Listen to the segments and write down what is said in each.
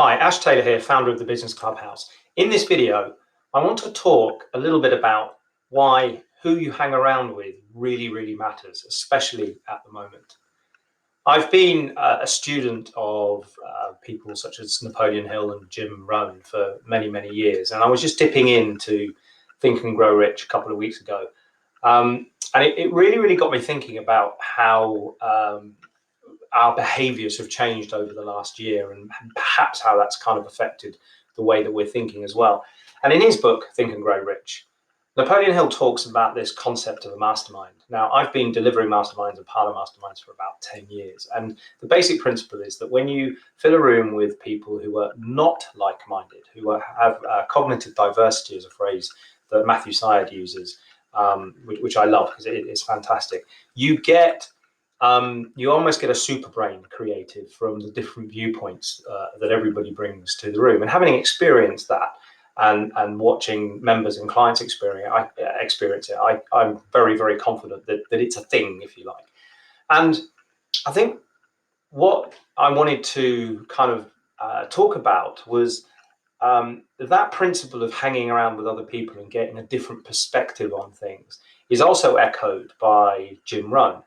Hi, Ash Taylor here, founder of the Business Clubhouse. In this video, I want to talk a little bit about why who you hang around with really matters, especially at the moment. I've been a student of people such as Napoleon Hill and Jim Rohn for many years, and I was just dipping into Think and Grow Rich a couple of weeks ago. And it really got me thinking about how our behaviors have changed over the last year and perhaps how that's kind of affected the way that we're thinking as well. And in his book, Think and Grow Rich, Napoleon Hill talks about this concept of a mastermind. Now, I've been delivering masterminds and part of masterminds for about 10 years. And the basic principle is that when you fill a room with people who are not like-minded, who have cognitive diversity, is a phrase that Matthew Syed uses, which I love because it is fantastic, you almost get a super brain created from the different viewpoints that everybody brings to the room. And having experienced that and watching members and clients experience it, I'm very confident that it's a thing, if you like. And I think what I wanted to kind of talk about was that principle of hanging around with other people and getting a different perspective on things is also echoed by Jim Rohn.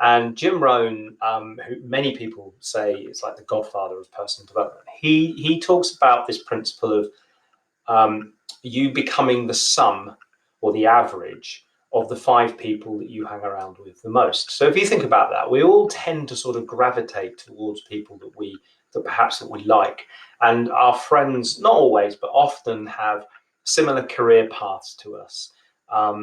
And Jim Rohn, who many people say is like the godfather of personal development, he talks about this principle of you becoming the sum or the average of the 5 people that you hang around with the most. So if you think about that, we all tend to sort of gravitate towards people that we like, and our friends, not always, but often have similar career paths to us.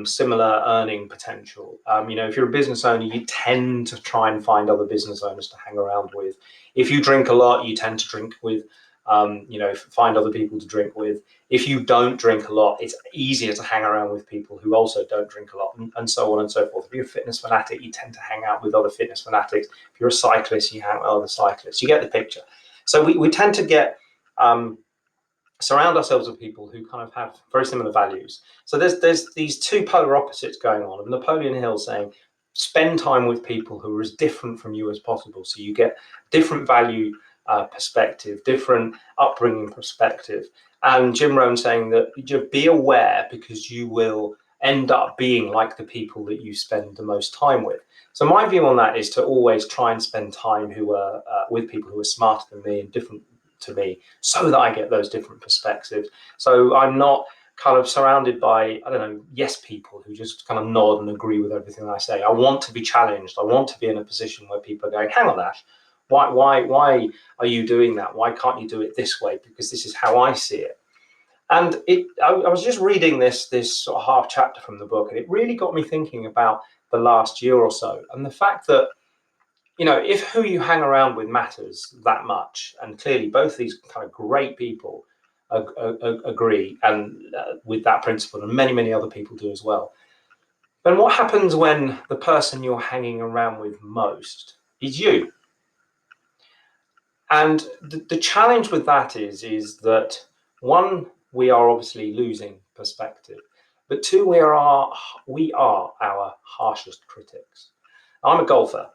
Similar earning potential. If you're a business owner, you tend to try and find other business owners to hang around with. If you drink a lot, you tend to drink with, find other people to drink with. If you don't drink a lot, it's easier to hang around with people who also don't drink a lot, and so on and so forth. If you're a fitness fanatic, you tend to hang out with other fitness fanatics. If you're a cyclist, you hang out with other cyclists. You get the picture. So we tend to get surround ourselves with people who kind of have very similar values. So there's these two polar opposites going on. And Napoleon Hill saying, spend time with people who are as different from you as possible, so you get different value perspective, different upbringing perspective. And Jim Rohn saying that you be aware, because you will end up being like the people that you spend the most time with. So my view on that is to always try and spend time with people who are smarter than me and different to me, so that I get those different perspectives. So I'm not kind of surrounded by, yes people who just kind of nod and agree with everything I say. I want to be challenged. I want to be in a position where people are going, hang on, Ash, why are you doing that? Why can't you do it this way? Because this is how I see it. And I was just reading this sort of half chapter from the book, and it really got me thinking about the last year or so, and the fact that, if who you hang around with matters that much, and clearly both these kind of great people agree and with that principle, and many other people do as well, then what happens when the person you're hanging around with most is you? And the challenge with that is that, one, we are obviously losing perspective, but two, we are our harshest critics. I'm a golfer.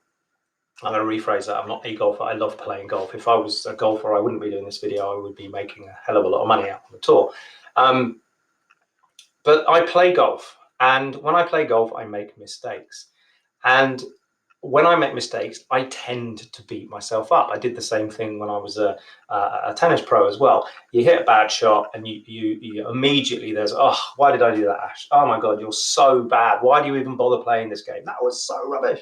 I'm going to rephrase that. I'm not a golfer. I love playing golf. If I was a golfer, I wouldn't be doing this video. I would be making a hell of a lot of money out on the tour. But I play golf. And when I play golf, I make mistakes. And when I make mistakes, I tend to beat myself up. I did the same thing when I was a tennis pro as well. You hit a bad shot and you immediately why did I do that, Ash? Oh my God, you're so bad. Why do you even bother playing this game? That was so rubbish.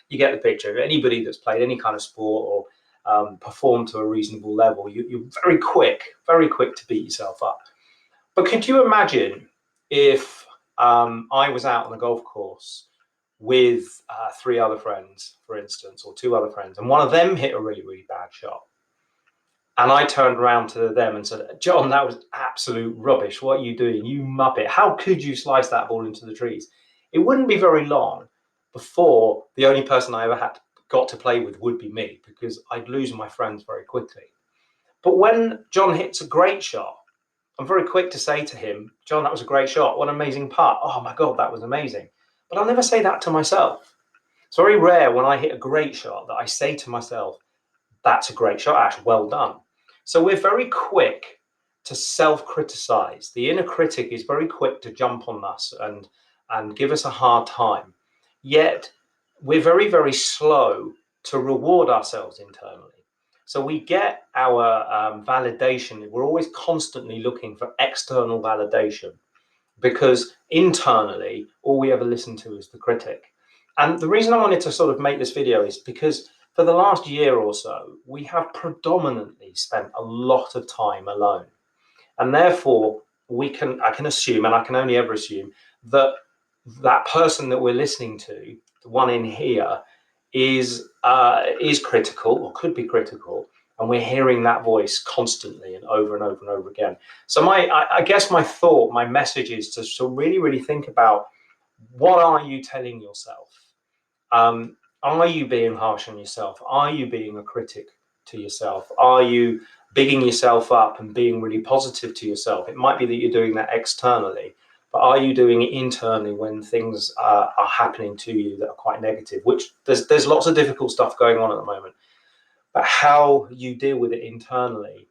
You get the picture. Anybody that's played any kind of sport or performed to a reasonable level, you're very quick to beat yourself up. But could you imagine if I was out on a golf course with 3 other friends, for instance, or 2 other friends, and one of them hit a really bad shot, and I turned around to them and said, John, that was absolute rubbish. What are you doing? You muppet. How could you slice that ball into the trees? It wouldn't be very long before the only person I ever got to play with would be me, because I'd lose my friends very quickly. But when John hits a great shot, I'm very quick to say to him, John, that was a great shot. What an amazing putt. Oh my God, that was amazing. But I'll never say that to myself. It's very rare when I hit a great shot that I say to myself, that's a great shot, Ash, well done. So we're very quick to self-criticize. The inner critic is very quick to jump on us and give us a hard time. Yet we're very, very slow to reward ourselves internally. So we get our validation. We're always constantly looking for external validation, because internally, all we ever listen to is the critic. And the reason I wanted to sort of make this video is because for the last year or so, we have predominantly spent a lot of time alone. And therefore, I can assume, and I can only ever assume, that that person that we're listening to, the one in here, is critical or could be critical, and we're hearing that voice constantly and over and over and over again. So I guess my thought, my message is to really, really think about, what are you telling yourself? Are you being harsh on yourself? Are you being a critic to yourself? Are you bigging yourself up and being really positive to yourself? It might be that you're doing that externally, but are you doing it internally when things are happening to you that are quite negative? Which there's lots of difficult stuff going on at the moment, but how you deal with it internally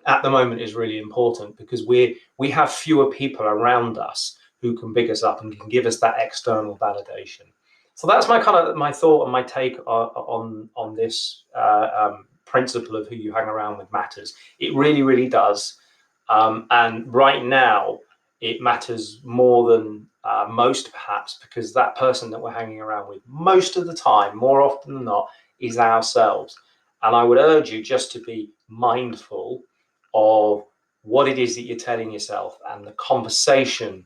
at the moment is really important, because we have fewer people around us who can big us up and can give us that external validation. So that's my thought and my take on this principle of who you hang around with matters. It really, really does. And right now, it matters more than most, perhaps, because that person that we're hanging around with most of the time, more often than not, is ourselves. And I would urge you just to be mindful of what it is that you're telling yourself and the conversation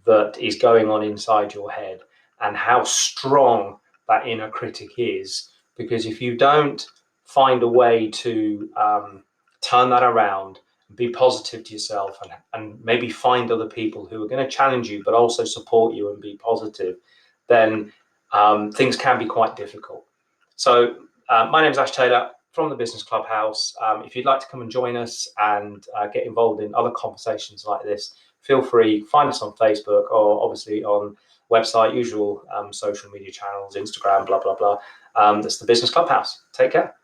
that is going on inside your head, and how strong that inner critic is. Because if you don't find a way to turn that around, be positive to yourself, and maybe find other people who are going to challenge you but also support you and be positive, then things can be quite difficult. So my name is Ash Taylor from the Business Clubhouse. If you'd like to come and join us and get involved in other conversations like this, feel free. Find us on Facebook, or obviously on website, usual social media channels, Instagram, blah, blah, blah. That's the Business Clubhouse. Take care.